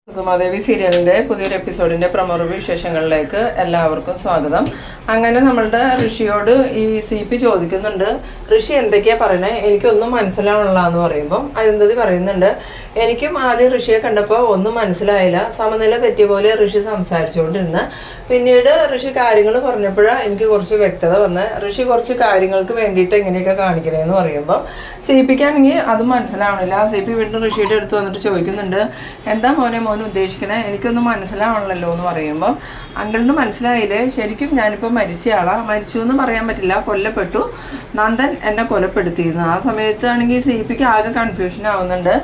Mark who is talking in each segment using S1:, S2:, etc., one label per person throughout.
S1: സുഗമാദേവി സീരിയലിൻ്റെ പുതിയൊരു എപ്പിസോഡിൻ്റെ promo review വിശേഷങ്ങളിലേക്ക് എല്ലാവർക്കും സ്വാഗതം. അങ്ങനെ നമ്മളുടെ ഋഷിയോട് ഈ CP ചോദിക്കുന്നുണ്ട്, ഋഷി എന്തൊക്കെയാണ് പറയുന്നത്, എനിക്കൊന്നും മനസ്സിലാവണില്ലാന്ന് പറയുമ്പം അരുന്ധതി പറയുന്നുണ്ട്, എനിക്കും ആദ്യം ഋഷിയെ കണ്ടപ്പോൾ ഒന്നും മനസ്സിലായില്ല, സമനില തെറ്റിയ പോലെ ഋഷി സംസാരിച്ചുകൊണ്ടിരുന്ന്. പിന്നീട് ഋഷി കാര്യങ്ങൾ പറഞ്ഞപ്പോഴാണ് എനിക്ക് കുറച്ച് വ്യക്തത വന്ന്, ഋഷി കുറച്ച് കാര്യങ്ങൾക്ക് വേണ്ടിയിട്ട് എങ്ങനെയൊക്കെ കാണിക്കണേന്ന് പറയുമ്പോൾ CPക്കാണെങ്കിൽ അതും മനസ്സിലാവണില്ല. CP വീണ്ടും ഋഷിയുടെ അടുത്ത് വന്നിട്ട് ചോദിക്കുന്നുണ്ട്, എന്താ മോനെ ഉദ്ദേശിക്കണേ, എനിക്കൊന്നും മനസ്സിലാവണല്ലോ എന്ന് പറയുമ്പോൾ അങ്കിളിന് മനസ്സിലായില്ലേ, ശരിക്കും ഞാനിപ്പോൾ മരിച്ചയാളാണ്, മരിച്ചു എന്ന് പറയാൻ പറ്റില്ല, കൊല്ലപ്പെട്ടു, നന്ദൻ എന്നെ കൊലപ്പെടുത്തിയിരുന്നു. ആ സമയത്താണെങ്കിൽ CPക്ക് ആകെ കൺഫ്യൂഷൻ ആവുന്നുണ്ട്.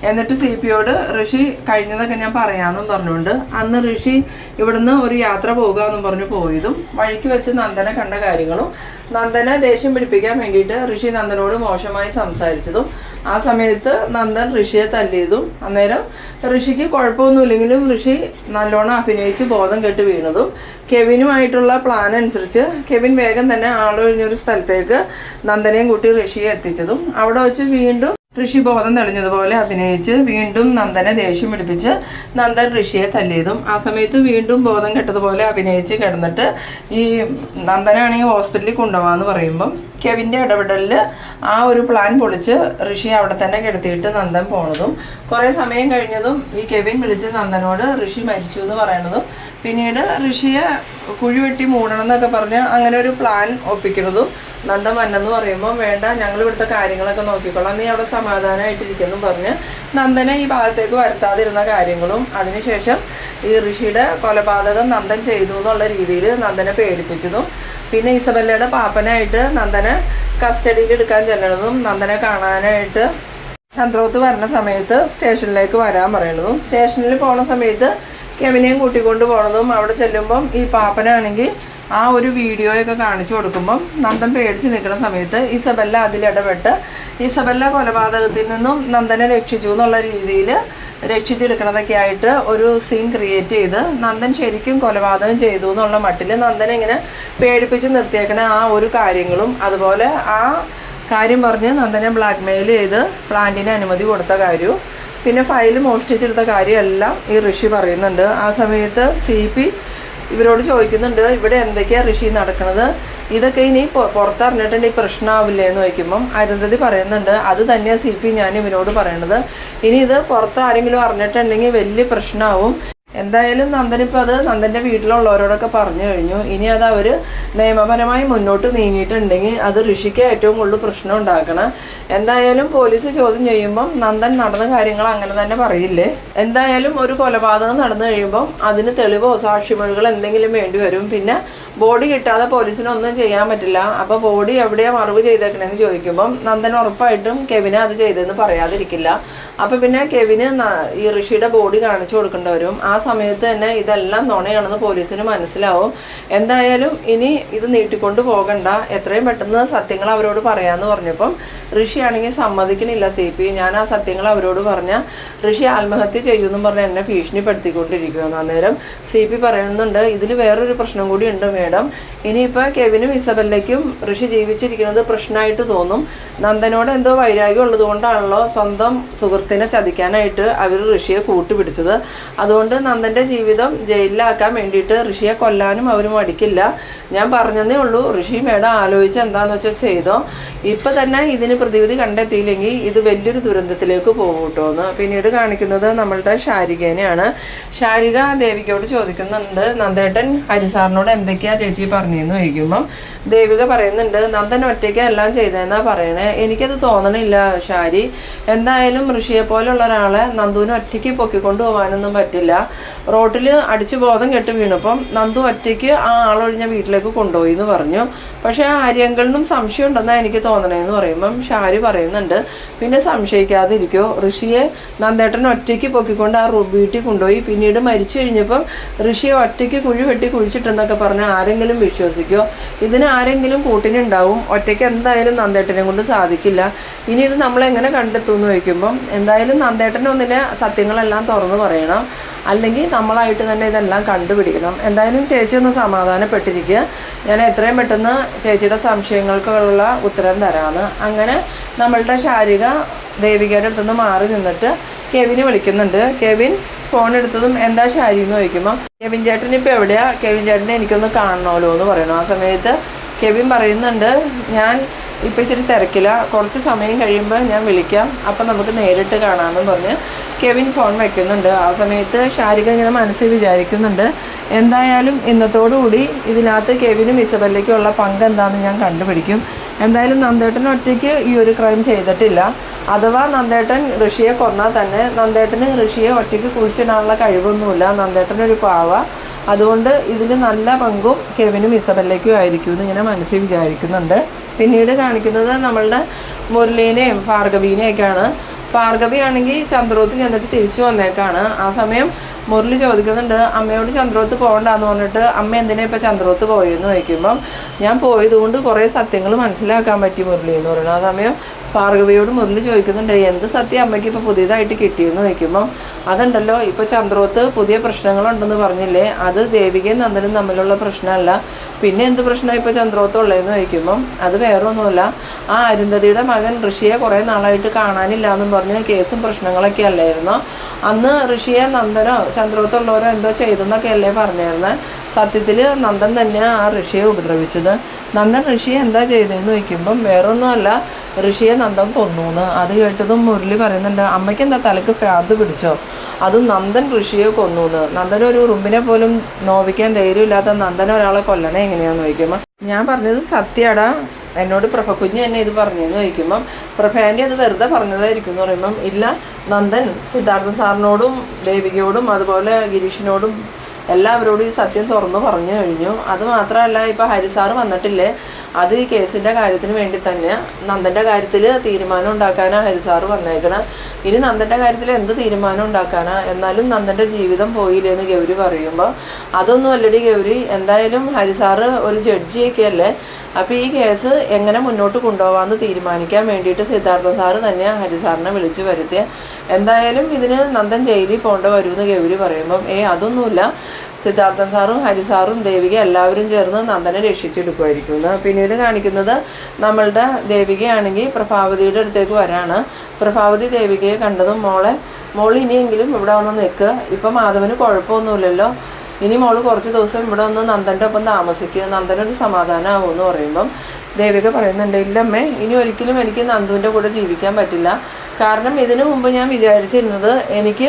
S1: എന്നിട്ട് CPയോട് ഋഷി കഴിഞ്ഞതൊക്കെ ഞാൻ പറയാമെന്നും പറഞ്ഞുകൊണ്ട് അന്ന് ഋഷി ഇവിടുന്ന് ഒരു യാത്ര പോകുകയെന്നും പറഞ്ഞു പോയതും വഴിക്ക് വെച്ച് നന്ദനെ കണ്ട കാര്യങ്ങളും നന്ദനെ ദേഷ്യം പിടിപ്പിക്കാൻ വേണ്ടിയിട്ട് ഋഷി നന്ദനോട് മോശമായി സംസാരിച്ചതും ആ സമയത്ത് നന്ദൻ ഋഷിയെ തല്ലിയതും അന്നേരം ഋഷിക്ക് കുഴപ്പമൊന്നുമില്ലെങ്കിലും ഋഷി നല്ലോണം അഭിനയിച്ച് ബോധം കെട്ട് വീണതും കെവിനുമായിട്ടുള്ള പ്ലാൻ അനുസരിച്ച് കെവിൻ വേഗം തന്നെ ആളൊഴിഞ്ഞൊരു സ്ഥലത്തേക്ക് നന്ദനെയും കൂട്ടി ഋഷിയെ എത്തിച്ചതും അവിടെ വെച്ച് വീണ്ടും ഋഷി ബോധം തെളിഞ്ഞതുപോലെ അഭിനയിച്ച് വീണ്ടും നന്ദനെ ദേഷ്യം പിടിപ്പിച്ച് നന്ദൻ ഋഷിയെ തല്ലിയതും ആ സമയത്ത് വീണ്ടും ബോധം കെട്ടതുപോലെ അഭിനയിച്ച് കിടന്നിട്ട് ഈ നന്ദനാണെങ്കിൽ ഹോസ്പിറ്റലിൽ കൊണ്ടുപോകാമെന്ന് പറയുമ്പം കെവിൻ്റെ ഇടപെടലിൽ ആ ഒരു പ്ലാൻ പൊളിച്ച് ഋഷി അവിടെ തന്നെ കിടത്തിയിട്ട് നന്ദൻ പോണതും കുറേ സമയം കഴിഞ്ഞതും ഈ കെവിൻ വിളിച്ച് നന്ദനോട് ഋഷി മരിച്ചു എന്ന് പറയണതും പിന്നീട് ഋഷിയെ കുഴി വെട്ടി മൂടണം എന്നൊക്കെ പറഞ്ഞ് അങ്ങനെ ഒരു പ്ലാൻ ഒപ്പിക്കുന്നതും നന്ദൻ വന്നെന്ന് പറയുമ്പോൾ വേണ്ട, ഞങ്ങൾ ഇവിടുത്തെ കാര്യങ്ങളൊക്കെ നോക്കിക്കോളാം, നീ അവിടെ സമാധാനമായിട്ടിരിക്കുന്നു പറഞ്ഞ് നന്ദനെ ഈ ഭാഗത്തേക്ക് വരുത്താതിരുന്ന കാര്യങ്ങളും അതിനുശേഷം ഈ ഋഷിയുടെ കൊലപാതകം നന്ദൻ ചെയ്തു എന്നുള്ള രീതിയിൽ നന്ദനെ പേടിപ്പിച്ചതും പിന്നെ ഇസബല്ലയുടെ പാപ്പനായിട്ട് നന്ദനെ കസ്റ്റഡിയിൽ എടുക്കാൻ ചെല്ലണതും നന്ദനെ കാണാനായിട്ട് ചന്ദ്രോത്ത് വരുന്ന സമയത്ത് സ്റ്റേഷനിലേക്ക് വരാൻ പറയണതും സ്റ്റേഷനിൽ പോണ സമയത്ത് കെവിനെയും കൂട്ടിക്കൊണ്ട് പോണതും അവിടെ ചെല്ലുമ്പം ഈ പാപ്പനാണെങ്കിൽ ആ ഒരു വീഡിയോയൊക്കെ കാണിച്ചു കൊടുക്കുമ്പം നന്ദൻ പേടിച്ച് നിൽക്കുന്ന സമയത്ത് ഇസബല്ല അതിലിടപെട്ട് ഇസബല്ല കൊലപാതകത്തിൽ നിന്നും നന്ദനെ രക്ഷിച്ചു എന്നുള്ള രീതിയിൽ രക്ഷിച്ചെടുക്കണതൊക്കെ ആയിട്ട് ഒരു സീൻ ക്രിയേറ്റ് ചെയ്ത് നന്ദൻ ശരിക്കും കൊലപാതകം ചെയ്തു എന്നുള്ള മട്ടിൽ നന്ദനെ ഇങ്ങനെ പേടിപ്പിച്ച് നിർത്തിയേക്കണ ആ ഒരു കാര്യങ്ങളും അതുപോലെ ആ കാര്യം പറഞ്ഞ് നന്ദനെ ബ്ലാക്ക്മെയിൽ ചെയ്ത് പ്ലാന്റിന് അനുമതി കൊടുത്ത കാര്യവും പിന്നെ ഫയൽ മോഷ്ടിച്ചെടുത്ത കാര്യമെല്ലാം ഈ ഋഷി പറയുന്നുണ്ട്. ആ സമയത്ത് CP ഇവരോട് ചോദിക്കുന്നുണ്ട്, ഇവിടെ എന്തൊക്കെയാണ് ഋഷി നടക്കുന്നത്, ഇതൊക്കെ ഇനി പുറത്തറിഞ്ഞിട്ടുണ്ട് ഈ പ്രശ്നമാവില്ലേ എന്ന് ചോദിക്കുമ്പം അരുന്ധതി പറയുന്നുണ്ട്, അത് തന്നെയാണ് CP ഞാൻ ഇവരോട് പറയണത്, ഇനി ഇത് പുറത്ത് ആരെങ്കിലും അറിഞ്ഞിട്ടുണ്ടെങ്കിൽ വലിയ പ്രശ്നമാവും. എന്തായാലും നന്ദനിപ്പോൾ അത് നന്ദൻ്റെ വീട്ടിലുള്ളവരോടൊക്കെ പറഞ്ഞു കഴിഞ്ഞു. ഇനി അത് അവർ നിയമപരമായി മുന്നോട്ട് നീങ്ങിയിട്ടുണ്ടെങ്കിൽ അത് ഋഷിക്ക് ഏറ്റവും കൂടുതൽ പ്രശ്നം ഉണ്ടാക്കണം. എന്തായാലും പോലീസ് ചോദ്യം ചെയ്യുമ്പം നന്ദൻ നടന്ന കാര്യങ്ങൾ അങ്ങനെ തന്നെ പറയില്ലേ. എന്തായാലും ഒരു കൊലപാതകം നടന്നു കഴിയുമ്പം അതിന് തെളിവോ സാക്ഷിമൊഴികൾ എന്തെങ്കിലും വേണ്ടി വരും. പിന്നെ ബോഡി കിട്ടാതെ പോലീസിനൊന്നും ചെയ്യാൻ പറ്റില്ല. അപ്പോൾ ബോഡി എവിടെയാണ് മറവ് ചെയ്തേക്കണമെന്ന് ചോദിക്കുമ്പം നന്ദൻ ഉറപ്പായിട്ടും കെവിനെ അത് ചെയ്തതെന്ന് പറയാതിരിക്കില്ല. അപ്പോൾ പിന്നെ കെവിന് ഈ ഋഷിയുടെ ബോഡി കാണിച്ചു കൊടുക്കേണ്ടി വരും. ആ സമയത്ത് തന്നെ ഇതെല്ലാം നുണയാണെന്ന് പോലീസിന് മനസ്സിലാവും. എന്തായാലും ഇനി ഇത് നീട്ടിക്കൊണ്ട് പോകണ്ട, എത്രയും പെട്ടെന്ന് സത്യങ്ങൾ അവരോട് പറയാമെന്ന് പറഞ്ഞപ്പം ഋഷിയാണെങ്കിൽ സമ്മതിക്കണില്ല. CP ഞാൻ ആ സത്യങ്ങൾ അവരോട് പറഞ്ഞാൽ ഋഷി ആത്മഹത്യ ചെയ്യുമെന്നും പറഞ്ഞ് എന്നെ ഭീഷണിപ്പെടുത്തിക്കൊണ്ടിരിക്കുകയെന്ന്. അന്നേരം CP പറയുന്നുണ്ട്, ഇതിൽ വേറൊരു പ്രശ്നം കൂടി ഉണ്ട് മേഡം, ഇനിയിപ്പോൾ കെവിനും ഇസബല്ലയ്ക്കും ഋഷി ജീവിച്ചിരിക്കുന്നത് പ്രശ്നമായിട്ട് തോന്നും. നന്ദനോട് എന്തോ വൈരാഗ്യം ഉള്ളത് കൊണ്ടാണല്ലോ സ്വന്തം സുഹൃത്തിനെ ചതിക്കാനായിട്ട് അവർ ഋഷിയെ കൂട്ടുപിടിച്ചത്. അതുകൊണ്ട് നന്ദൻ്റെ ജീവിതം ജയിലിലാക്കാൻ വേണ്ടിയിട്ട് ഋഷിയെ കൊല്ലാനും അവർ മടിക്കില്ല. ഞാൻ പറഞ്ഞതേ ഉള്ളൂ, ഋഷി മേഡം ആലോചിച്ച് എന്താണെന്ന് വെച്ചാൽ ചെയ്തോ, ഇപ്പം തന്നെ ഇതിന് പ്രതിവിധി കണ്ടെത്തിയില്ലെങ്കിൽ ഇത് വലിയൊരു ദുരന്തത്തിലേക്ക് പോകും കേട്ടോ എന്ന്. പിന്നീട് കാണിക്കുന്നത് നമ്മളുടെ ഷാരികേനെയാണ്. ഷാരിക ദേവികയോട് ചോദിക്കുന്നുണ്ട്, നന്ദേട്ടൻ ഹരിസാറിനോട് എന്തൊക്കെയാണ് ചേച്ചി പറഞ്ഞതെന്ന് ചോദിക്കുമ്പം ദേവിക പറയുന്നുണ്ട്, നന്ദൻ ഒറ്റയ്ക്ക് എല്ലാം ചെയ്തതെന്നാണ് പറയണേ, എനിക്കത് തോന്നണില്ല ഷാരി. എന്തായാലും ഋഷിയെ പോലുള്ള ഒരാളെ നന്ദുവിനെ ഒറ്റയ്ക്ക് പൊക്കിക്കൊണ്ട് പോകാനൊന്നും പറ്റില്ല. റോട്ടിൽ അടിച്ചു ബോധം കെട്ട് വീണപ്പം നന്ദു ഒറ്റയ്ക്ക് ആ ആളൊഴിഞ്ഞ വീട്ടിലേക്ക് കൊണ്ടുപോയി എന്ന് പറഞ്ഞു. പക്ഷേ ആര്യങ്കളിനും സംശയം ഉണ്ടെന്നാണ് എനിക്ക് തോന്നണേന്ന് പറയുമ്പം ഷാരി പറയുന്നുണ്ട്, പിന്നെ സംശയിക്കാതിരിക്കോ, ഋഷിയെ നന്ദേട്ടൻ ഒറ്റയ്ക്ക് പൊക്കിക്കൊണ്ട് ആ വീട്ടിൽ കൊണ്ടുപോയി, പിന്നീട് മരിച്ചു കഴിഞ്ഞപ്പം ഋഷിയെ ഒറ്റയ്ക്ക് കുഴി വെട്ടി കുഴിച്ചിട്ടെന്നൊക്കെ പറഞ്ഞാൽ ആരെങ്കിലും വിശ്വസിക്കോ? ഇതിന് ആരെങ്കിലും കൂട്ടിനുണ്ടാവും, ഒറ്റയ്ക്ക് എന്തായാലും നന്ദേട്ടനെ കൊണ്ട് സാധിക്കില്ല. ഇനി ഇത് നമ്മളെങ്ങനെ കണ്ടെത്തുമെന്ന് ചോദിക്കുമ്പം എന്തായാലും നന്ദേട്ടനൊന്നിലെ സത്യങ്ങളെല്ലാം തുറന്നു പറയണം, അല്ലെങ്കിൽ നമ്മളായിട്ട് തന്നെ ഇതെല്ലാം കണ്ടുപിടിക്കണം. എന്തായാലും ചേച്ചി ഒന്ന് സമാധാനപ്പെട്ടിരിക്കുക, ഞാൻ എത്രയും പെട്ടെന്ന് ചേച്ചിയുടെ സംശയങ്ങൾക്കുള്ള ഉത്തരം തരാമെന്ന്. അങ്ങനെ നമ്മളുടെ ഷാരിക ദേവികയുടെ അടുത്തുനിന്ന് മാറി നിന്നിട്ട് കെവിന് വിളിക്കുന്നുണ്ട്. കെവിൻ ഫോൺ എടുത്തതും എന്താ ശാരി എന്ന് ചോദിക്കുമ്പോൾ കെവിൻ ചേട്ടൻ ഇപ്പോൾ എവിടെയാ, കെവിൻ ചേട്ടനെ എനിക്കൊന്ന് കാണണമല്ലോ എന്ന് പറയണം. ആ സമയത്ത് കെവിൻ പറയുന്നുണ്ട്, ഞാൻ ഇപ്പം ഇച്ചിരി തിരക്കില്ല, കുറച്ച് സമയം കഴിയുമ്പോൾ ഞാൻ വിളിക്കാം, അപ്പം നമുക്ക് നേരിട്ട് കാണാമെന്ന് പറഞ്ഞ് കെവിൻ ഫോൺ വയ്ക്കുന്നുണ്ട്. ആ സമയത്ത് ശാരിക ഇങ്ങനെ മനസ്സിൽ വിചാരിക്കുന്നുണ്ട്, എന്തായാലും ഇന്നത്തോടുകൂടി ഇതിനകത്ത് കെവിനും ഇസബല്ലയ്ക്കുള്ള പങ്ക് എന്താണെന്ന് ഞാൻ കണ്ടുപിടിക്കും. എന്തായാലും നന്ദേട്ടൻ ഒറ്റയ്ക്ക് ഈ ഒരു ക്രൈം ചെയ്തിട്ടില്ല. അഥവാ നന്ദേട്ടൻ ഋഷിയെ കൊന്നാൽ തന്നെ നന്ദേട്ടന് ഋഷിയെ ഒറ്റയ്ക്ക് കുഴിച്ചിടാനുള്ള കഴിവൊന്നുമില്ല. നന്ദേട്ടനൊരു പാവ, അതുകൊണ്ട് ഇതിൽ നല്ല പങ്കും കെവിനും ഇസബല്ലയ്ക്കും ആയിരിക്കും എന്ന് ഇങ്ങനെ മനസ്സിൽ വിചാരിക്കുന്നുണ്ട്. പിന്നീട് കാണിക്കുന്നത് നമ്മളുടെ മുരളീനെയും ഭാർഗവീനെയൊക്കെയാണ്. ഭാർഗവി ആണെങ്കിൽ ചന്ദ്രോത്ത് ചെന്നിട്ട് തിരിച്ചു വന്നേക്കാണ്. ആ സമയം മുരളി ചോദിക്കുന്നുണ്ട്, അമ്മയോട് ചന്ദ്രോത്ത് പോകണ്ടെന്ന് പറഞ്ഞിട്ട് അമ്മ എന്തിനാ ഇപ്പം ചന്ദ്രോത്ത് പോയെന്ന് ചോദിക്കുമ്പം ഞാൻ പോയതുകൊണ്ട് കുറേ സത്യങ്ങൾ മനസ്സിലാക്കാൻ പറ്റി മുരളി എന്ന് പറയുന്നത്. ആ സമയം ഭാർഗവിയോട് മുരളി ചോദിക്കുന്നുണ്ട്, എന്ത് സത്യം അമ്മയ്ക്ക് ഇപ്പോൾ പുതിയതായിട്ട് കിട്ടിയെന്ന് ചോദിക്കുമ്പം അതുണ്ടല്ലോ, ഇപ്പോൾ ചന്ദ്രോത്ത് പുതിയ പ്രശ്നങ്ങളുണ്ടെന്ന് പറഞ്ഞില്ലേ, അത് ദേവികയും നന്ദനും തമ്മിലുള്ള പ്രശ്നമല്ല, പിന്നെ എന്ത് പ്രശ്നമാണ് ഇപ്പോൾ ചന്ദ്രോത്തുള്ളതെന്ന് ചോദിക്കുമ്പം അത് വേറൊന്നുമില്ല, ആ അരുന്ധതിയുടെ മകൻ ഋഷിയെ കുറേ നാളായിട്ട് കാണാനില്ല എന്നും പറഞ്ഞ് കേസും പ്രശ്നങ്ങളൊക്കെ അല്ലായിരുന്നു. അന്ന് ഋഷിയെ നന്ദനോ ചന്ദ്രോത്തുള്ളവരോ എന്തോ ചെയ്തെന്നൊക്കെ അല്ലേ പറഞ്ഞിരുന്നത്. സത്യത്തിൽ നന്ദൻ തന്നെയാണ് ആ ഋഷിയെ ഉപദ്രവിച്ചത്. നന്ദൻ ഋഷിയെ എന്താ ചെയ്തതെന്ന് ചോദിക്കുമ്പം വേറൊന്നുമല്ല, ഋഷിയെ നന്ദൻ കൊന്നൂന്ന്. അത് കേട്ടതും മുരളി പറയുന്നുണ്ട്, അമ്മയ്ക്ക് എന്താ തലക്ക് ഭ്രാന്ത് പിടിച്ചോ, അതും നന്ദൻ ഋഷിയെ കൊന്നൂന്ന്. നന്ദനൊരു ഉറുമ്പിനെ പോലും നോവിക്കാൻ ധൈര്യമില്ലാത്ത നന്ദൻ ഒരാളെ കൊല്ലണേ എങ്ങനെയാന്ന് ചോദിക്കുമ്പോൾ ഞാൻ പറഞ്ഞത് സത്യടാ, എന്നോട് പ്രഭക്കുഞ്ഞ് തന്നെ ഇത് പറഞ്ഞതെന്ന് ചോദിക്കുമ്പം പ്രഭേൻ്റെ അത് വെറുതെ പറഞ്ഞതായിരിക്കും എന്ന് പറയുമ്പം ഇല്ല, നന്ദൻ സിദ്ധാർത്ഥ സാറിനോടും ദേവികയോടും അതുപോലെ ഗിരീഷിനോടും എല്ലാവരോടും ഈ സത്യം തുറന്നു പറഞ്ഞു കഴിഞ്ഞു. അത് മാത്രമല്ല, ഇപ്പോൾ ഹരിസാറ് വന്നിട്ടില്ലേ, അത് ഈ കേസിൻ്റെ കാര്യത്തിന് വേണ്ടി തന്നെ നന്ദൻ്റെ കാര്യത്തിൽ തീരുമാനം ഉണ്ടാക്കാനാണ് ഹരിസാറ് വന്നേക്കണം. ഇനി നന്ദൻ്റെ കാര്യത്തിൽ എന്ത് തീരുമാനം ഉണ്ടാക്കാനാ, എന്നാലും നന്ദൻ്റെ ജീവിതം പോയില്ലേന്ന് ഗൗരി പറയുമ്പോൾ അതൊന്നും അല്ലടി ഗൗരി, എന്തായാലും ഹരിസാറ് ഒരു ജഡ്ജിയൊക്കെ അല്ലേ, അപ്പോൾ ഈ കേസ് എങ്ങനെ മുന്നോട്ട് കൊണ്ടുപോകാമെന്ന് തീരുമാനിക്കാൻ വേണ്ടിയിട്ട് സിദ്ധാർത്ഥ സാറ് തന്നെ ഹരിസാറിനെ വിളിച്ചു വരുത്തിയ, എന്തായാലും ഇതിന് നന്ദൻ ജയിലിൽ പോകേണ്ട വരുമെന്ന് ഗൗരി പറയുമ്പം അതൊന്നുമില്ല, സിദ്ധാർത്ഥൻ സാറും ഹരിസാറും ദേവിക എല്ലാവരും ചേർന്ന് നന്ദനെ രക്ഷിച്ചെടുക്കുമായിരിക്കും. പിന്നീട് കാണിക്കുന്നത് നമ്മളുടെ ദേവികയാണെങ്കിൽ പ്രഭാവതിയുടെ അടുത്തേക്ക് വരാണ്. പ്രഭാവതി ദേവികയെ കണ്ടതും മോൾ ഇനിയെങ്കിലും ഇവിടെ വന്ന് നിൽക്കുക, ഇപ്പം മാധവന് കുഴപ്പമൊന്നുമില്ലല്ലോ, ഇനി മോള് കുറച്ച് ദിവസം ഇവിടെ വന്ന് നന്ദൻ്റെ ഒപ്പം താമസിക്കുക, നന്ദനൊരു സമാധാനമാവും എന്ന് പറയുമ്പം ദേവിക പറയുന്നുണ്ട്, ഇല്ലമ്മേ, ഇനി ഒരിക്കലും എനിക്ക് നന്ദുവിൻ്റെ കൂടെ ജീവിക്കാൻ പറ്റില്ല. കാരണം ഇതിനു മുമ്പ് ഞാൻ വിചാരിച്ചിരുന്നത് എനിക്ക്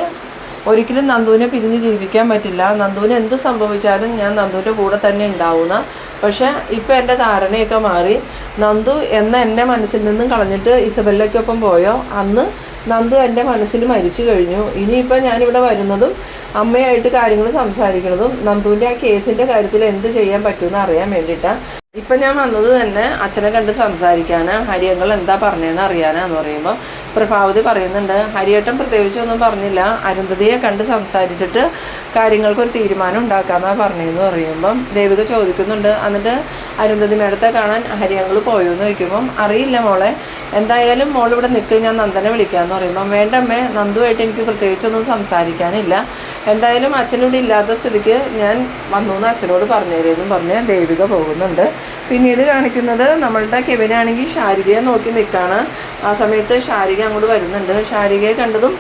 S1: ഒരിക്കലും നന്ദുവിനെ പിരിഞ്ഞ് ജീവിക്കാൻ പറ്റില്ല, നന്ദുവിന് എന്ത് സംഭവിച്ചാലും ഞാൻ നന്ദുവിൻ്റെ കൂടെ തന്നെ ഉണ്ടാവുന്ന. പക്ഷേ ഇപ്പം എൻ്റെ ധാരണയൊക്കെ മാറി, നന്ദു എൻ്റെ മനസ്സിൽ നിന്നും കളഞ്ഞിട്ട് ഇസബല്ലയ്ക്കൊപ്പം പോയോ അന്ന് നന്ദു എൻ്റെ മനസ്സിൽ മരിച്ചു കഴിഞ്ഞു. ഇനിയിപ്പോൾ ഞാനിവിടെ വരുന്നതും അമ്മയായിട്ട് കാര്യങ്ങൾ സംസാരിക്കുന്നതും നന്ദുവിൻ്റെ ആ കേസിൻ്റെ കാര്യത്തിൽ എന്ത് ചെയ്യാൻ പറ്റുമെന്ന് അറിയാൻ വേണ്ടിയിട്ടാണ്. ഇപ്പം ഞാൻ വന്നത് തന്നെ അച്ഛനെ കണ്ട് സംസാരിക്കാനാണ്, ഹരിയങ്ങൾ എന്താ പറഞ്ഞതെന്ന് അറിയാനാന്ന് പറയുമ്പോൾ പ്രഭാവതി പറയുന്നുണ്ട്, ഹരിയേട്ടൻ പ്രത്യേകിച്ചൊന്നും പറഞ്ഞില്ല, അരുന്ധതിയെ കണ്ട് സംസാരിച്ചിട്ട് കാര്യങ്ങൾക്കൊരു തീരുമാനം ഉണ്ടാക്കാമെന്നാണ് പറഞ്ഞതെന്ന് പറയുമ്പം ദേവിക ചോദിക്കുന്നുണ്ട്, എന്നിട്ട് അരുന്ധതി മേഡത്തെ കാണാൻ ഹരിയങ്ങൾ പോയോ എന്ന് ചോദിക്കുമ്പം അറിയില്ല മോളെ, എന്തായാലും മോളിവിടെ നിൽക്കുക, ഞാൻ നന്ദനെ വിളിക്കാമെന്ന് പറയുമ്പം വേണ്ടമ്മേ, നന്ദുമായിട്ട് എനിക്ക് പ്രത്യേകിച്ചൊന്നും സംസാരിക്കാനില്ല, എന്തായാലും അച്ഛനിവിടെ ഇല്ലാത്ത സ്ഥിതിക്ക് ഞാൻ വന്നു എന്ന് അച്ഛനോട് പറഞ്ഞുതരുമെന്നും പറഞ്ഞ് ദേവിക പോകുന്നുണ്ട്. പിന്നീട് കാണിക്കുന്നത് നമ്മളുടെ കെവിനാണെങ്കിൽ ശാരികയെ നോക്കി നിൽക്കുകയാണ്. ആ സമയത്ത് ശാരിക അങ്ങോട്ട് വരുന്നുണ്ട്. ശാരികയെ കണ്ടതും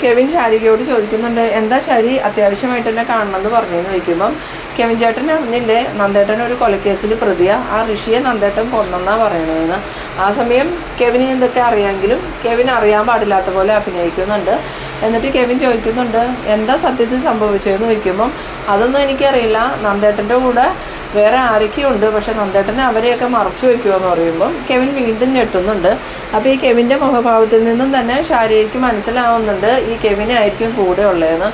S1: കെവിൻ ശാരികയോട് ചോദിക്കുന്നുണ്ട്, എന്താ ശാരി അത്യാവശ്യമായിട്ട് എന്നെ കാണണമെന്ന് പറഞ്ഞതെന്ന് ചോദിക്കുമ്പം കെവിൻ ചേട്ടൻ അറിഞ്ഞില്ലേ, നന്ദേട്ടൻ ഒരു കൊലക്കേസിൽ പ്രതിയാ, ആ ഋഷിയെ നന്ദേട്ടൻ കൊന്നെന്നാണ് പറയണതെന്ന്. ആ സമയം കെവിന് എന്തൊക്കെ അറിയാമെങ്കിലും കെവിൻ അറിയാൻ പാടില്ലാത്ത പോലെ അഭിനയിക്കുന്നുണ്ട്. എന്നിട്ട് കെവിൻ ചോദിക്കുന്നുണ്ട്, എന്താ സത്യത്തിൽ സംഭവിച്ചതെന്ന് ചോദിക്കുമ്പം അതൊന്നും എനിക്കറിയില്ല, നന്ദേട്ടൻ്റെ കൂടെ വേറെ ആരൊക്കെയുണ്ട്, പക്ഷെ നന്ദേട്ടനെ അവരെയൊക്കെ മറച്ചു വയ്ക്കുമെന്ന് പറയുമ്പം കെവിൻ വീണ്ടും ഞെട്ടുന്നുണ്ട്. അപ്പോൾ ഈ കെവിൻ്റെ മുഖഭാവത്തിൽ നിന്നും തന്നെ ശാരികയ്ക്ക് മനസ്സിലാവുന്നുണ്ട് ഈ കെവിനായിരിക്കും കൂടെ ഉള്ളതെന്ന്.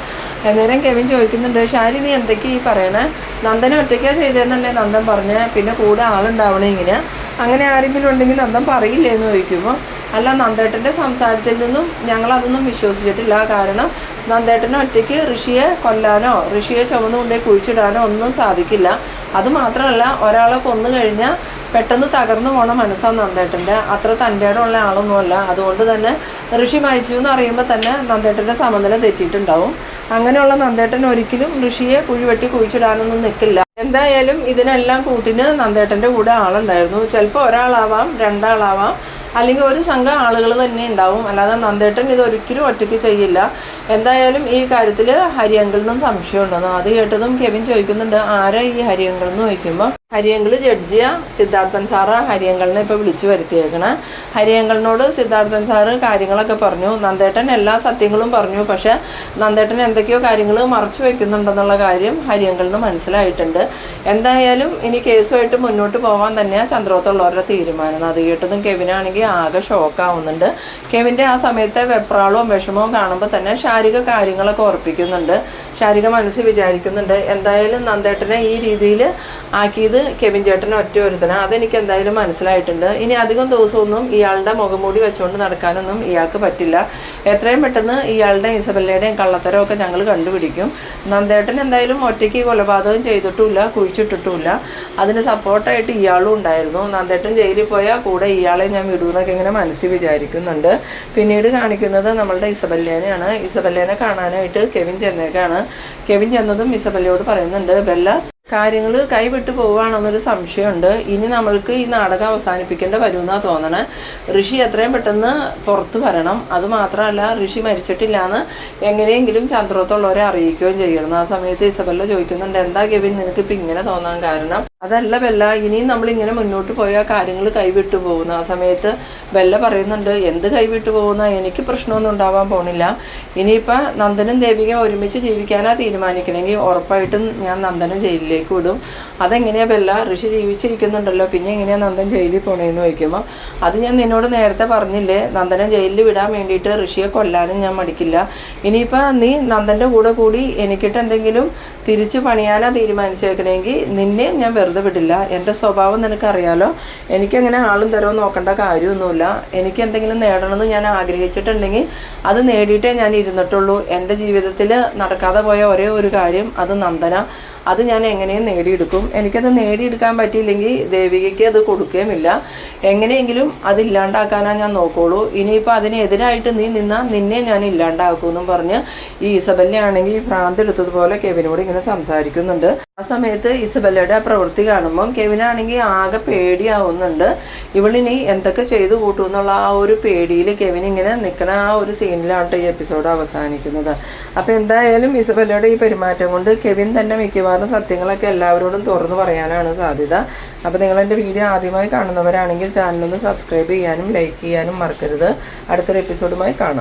S1: അന്നേരം കെവിൻ ചോദിക്കുന്നുണ്ട്, ഷാരി നീ എന്തൊക്കെയാ ഈ പറയണേ, നന്ദനെ ഒറ്റയ്ക്കാ ചെയ്തതെന്നല്ലേ നന്ദൻ പറഞ്ഞ്, പിന്നെ കൂടെ ആളുണ്ടാവണേ ഇങ്ങനെ, അങ്ങനെ ആരെങ്കിലും ഉണ്ടെങ്കിൽ നന്ദൻ പറയില്ലേ എന്ന് ചോദിക്കുമ്പോൾ അല്ല, നന്ദേട്ടൻ്റെ സംസാരത്തിൽ നിന്നും ഞങ്ങളതൊന്നും വിശ്വസിച്ചിട്ടില്ല, കാരണം നന്ദേട്ടനെ ഒറ്റയ്ക്ക് ഋഷിയെ കൊല്ലാനോ ഋഷിയെ ചുമന്നുകൊണ്ടേ കുഴിച്ചിടാനോ ഒന്നും സാധിക്കില്ല. അതുമാത്രമല്ല, ഒരാളെ കൊന്നു കഴിഞ്ഞാൽ പെട്ടെന്ന് തകർന്നു പോണ മനസ്സാണ് നന്ദേട്ടൻ്റെ, അത്ര തൻ്റെ ഉള്ള ആളൊന്നുമല്ല. അതുകൊണ്ട് തന്നെ ഋഷി മരിച്ചു എന്ന് അറിയുമ്പോൾ തന്നെ നന്ദേട്ടൻ്റെ സമനില തെറ്റിയിട്ടുണ്ടാവും. അങ്ങനെയുള്ള നന്ദേട്ടൻ ഒരിക്കലും ഋഷിയെ കുഴിവെട്ടി കുഴിച്ചിടാനൊന്നും നിൽക്കില്ല. എന്തായാലും ഇതിനെല്ലാം കൂട്ടിന് നന്ദേട്ടൻ്റെ കൂടെ ആളുണ്ടായിരുന്നു. ചിലപ്പോൾ ഒരാളാവാം, രണ്ടാളാവാം, അല്ലെങ്കിൽ ഒരു സംഘം ആളുകൾ തന്നെ ഉണ്ടാവും. അല്ലാതെ നന്ദേട്ടൻ ഇത് ഒരിക്കലും ഒറ്റയ്ക്ക് ചെയ്യില്ല. എന്തായാലും ഈ കാര്യത്തിൽ ഹരിയങ്കിളിനും സംശയമുണ്ടെന്നോ അത് കേട്ടതും കെവിൻ ചോദിക്കുന്നുണ്ട്, ആരാ ഈ ഹരിയങ്കിൾ എന്ന് ചോദിക്കുമ്പോൾ ഹരിയങ്കിൾ ജഡ്ജിയ സിദ്ധാർത്ഥൻ സാറ് ഹരിയങ്കളിനെ ഇപ്പോൾ വിളിച്ചു വരുത്തിയേക്കണേ. ഹരിയങ്കളിനോട് സിദ്ധാർത്ഥൻ സാറ് കാര്യങ്ങളൊക്കെ പറഞ്ഞു. നന്ദേട്ടൻ എല്ലാ സത്യങ്ങളും പറഞ്ഞു. പക്ഷേ നന്ദേട്ടൻ എന്തൊക്കെയോ കാര്യങ്ങൾ മറച്ചു വെക്കുന്നുണ്ടെന്നുള്ള കാര്യം ഹരിയങ്കളിന് മനസ്സിലായിട്ടുണ്ട്. എന്തായാലും ഇനി കേസുമായിട്ട് മുന്നോട്ട് പോകാൻ തന്നെയാണ് ചന്ദ്രോത്തുള്ളവരുടെ തീരുമാനം. അത് കേട്ടതും കെവിനാണെങ്കിൽ ആകെ ഷോക്കാവുന്നുണ്ട്. കെവിൻ്റെ ആ സമയത്തെ വെപ്രാളവും വിഷമവും കാണുമ്പോൾ തന്നെ ശാരിക കാര്യങ്ങളൊക്കെ ഉറപ്പിക്കുന്നുണ്ട്. ശാരിക മനസ്സിൽ വിചാരിക്കുന്നുണ്ട്, എന്തായാലും നന്ദേട്ടനെ ഈ രീതിയിൽ ആക്കിയത് കെവിൻ ചേട്ടൻ ഒറ്റ ഒരുത്തന. അതെനിക്ക് എന്തായാലും മനസ്സിലായിട്ടുണ്ട്. ഇനി അധികം ദിവസമൊന്നും ഇയാളുടെ മുഖംമൂടി വെച്ചുകൊണ്ട് നടക്കാനൊന്നും ഇയാൾക്ക് പറ്റില്ല. എത്രയും പെട്ടെന്ന് ഇയാളുടെ ഇസബല്ലയുടെയും കള്ളത്തരമൊക്കെ ഞങ്ങൾ കണ്ടുപിടിക്കും. നന്ദേട്ടൻ എന്തായാലും ഒറ്റയ്ക്ക് കൊലപാതകം ചെയ്തിട്ടുമില്ല, കുഴിച്ചിട്ടിട്ടുമില്ല. അതിന് സപ്പോർട്ടായിട്ട് ഇയാളും ഉണ്ടായിരുന്നു. നന്ദേട്ടൻ ജയിലിൽ പോയാൽ കൂടെ ഇയാളെ ഞാൻ വിടുമെന്നൊക്കെ ഇങ്ങനെ മനസ്സിൽ വിചാരിക്കുന്നുണ്ട്. പിന്നീട് കാണിക്കുന്നത് നമ്മളുടെ ഇസബല്ലേനെയാണ്. ഇസബല്ലേനെ കാണാനായിട്ട് കെവിൻ ചെന്നേക്കാണ്. കെവിൻ ചെന്നതും ഇസബല്ലയോട് പറയുന്നുണ്ട്, ബെല്ല കാര്യങ്ങൾ കൈവിട്ട് പോവുകയാണെന്നൊരു സംശയമുണ്ട്. ഇനി നമ്മൾക്ക് ഈ നാടകം അവസാനിപ്പിക്കേണ്ട വരുമെന്നാണ് തോന്നണേ. ഋഷി എത്രയും പെട്ടെന്ന് പുറത്ത് വരണം. അതുമാത്രമല്ല ഋഷി മരിച്ചിട്ടില്ലാന്ന് എങ്ങനെയെങ്കിലും ചന്ദ്രോത്തുള്ളവരെ അറിയിക്കുകയും ചെയ്യണം. ആ സമയത്ത് ഇസബല്ല ചോദിക്കുന്നുണ്ട്, എന്താ കെവിൻ നിനക്കിപ്പോൾ ഇങ്ങനെ തോന്നാൻ കാരണം? അതല്ല ബെല്ല, ഇനിയും നമ്മളിങ്ങനെ മുന്നോട്ട് പോയാൽ കാര്യങ്ങൾ കൈവിട്ടു പോകുന്നു. ആ സമയത്ത് ബെല്ല പറയുന്നുണ്ട്, എന്ത് കൈവിട്ടു പോകുന്ന, എനിക്ക് പ്രശ്നമൊന്നും ഉണ്ടാവാൻ പോണില്ല. ഇനിയിപ്പോൾ നന്ദനും ദേവികയും ഒരുമിച്ച് ജീവിക്കാനാണ് തീരുമാനിക്കണമെങ്കിൽ ഉറപ്പായിട്ടും ഞാൻ നന്ദനെ ജയിലിലേക്ക് വിടും. അതെങ്ങനെയാണ് ബെല്ല, ഋഷി ജീവിച്ചിരിക്കുന്നുണ്ടല്ലോ, പിന്നെ എങ്ങനെയാണ് നന്ദൻ ജയിലിൽ പോണേന്ന് ചോദിക്കുമ്പോൾ, അത് ഞാൻ നിന്നോട് നേരത്തെ പറഞ്ഞില്ലേ, നന്ദനെ ജയിലിൽ വിടാൻ വേണ്ടിയിട്ട് ഋഷിയെ കൊല്ലാനും ഞാൻ മടിക്കില്ല. ഇനിയിപ്പോൾ നീ നന്ദൻ്റെ കൂടെ കൂടി എനിക്കിട്ട് എന്തെങ്കിലും തിരിച്ച് പണിയാനാ തീരുമാനിച്ചേക്കണമെങ്കിൽ നിന്നെ ഞാൻ വെറുതെ വിടില്ല. എൻ്റെ സ്വഭാവം നിനക്കറിയാലോ. എനിക്കങ്ങനെ ആളും തരവും നോക്കേണ്ട കാര്യമൊന്നുമില്ല. എനിക്ക് എന്തെങ്കിലും നേടണമെന്ന് ഞാൻ ആഗ്രഹിച്ചിട്ടുണ്ടെങ്കിൽ അത് നേടിയിട്ടേ ഞാൻ ഇരുന്നിട്ടുള്ളൂ. എൻ്റെ ജീവിതത്തിൽ നടക്കാതെ പോയ ഒരേ ഒരു കാര്യം അത് നന്ദന. അത് ഞാൻ എങ്ങനെയും നേടിയെടുക്കും. എനിക്കത് നേടിയെടുക്കാൻ പറ്റിയില്ലെങ്കിൽ ദേവികയ്ക്ക് അത് കൊടുക്കുകയുമില്ല. എങ്ങനെയെങ്കിലും അതില്ലാണ്ടാക്കാനാണ് ഞാൻ നോക്കുള്ളൂ. ഇനിയിപ്പോൾ അതിനെതിരായിട്ട് നീ നിന്നാൽ നിന്നെ ഞാൻ ഇല്ലാണ്ടാക്കുമെന്നും പറഞ്ഞ് ഈ ഇസബല്ലയാണെങ്കിൽ ഭ്രാന്തെടുത്തതുപോലെ കെവിനോട് ഇങ്ങനെ സംസാരിക്കുന്നുണ്ട്. ആ സമയത്ത് ഇസബല്ലയുടെ ആ പ്രവൃത്തി കാണുമ്പം കെവിനാണെങ്കിൽ ആകെ പേടിയാവുന്നുണ്ട്. ഇവളിനി എന്തൊക്കെ ചെയ്തു കൂട്ടും എന്നുള്ള ആ ഒരു പേടിയിൽ കെവിൻ ഇങ്ങനെ നിൽക്കണ ആ ഒരു സീനിലാണ് ഈ എപ്പിസോഡ് അവസാനിക്കുന്നത്. അപ്പോൾ എന്തായാലും ഇസബല്ലയുടെ ഈ പെരുമാറ്റം കൊണ്ട് കെവിൻ തന്നെ മിക്കവാറും സത്യങ്ങളൊക്കെ എല്ലാവരോടും തുറന്നു പറയാനാണ് സാധ്യത. അപ്പോൾ നിങ്ങളെൻ്റെ വീഡിയോ ആദ്യമായി കാണുന്നവരാണെങ്കിൽ ചാനലൊന്ന് സബ്സ്ക്രൈബ് ചെയ്യാനും ലൈക്ക് ചെയ്യാനും മറക്കരുത്. അടുത്തൊരു എപ്പിസോഡുമായി കാണാം.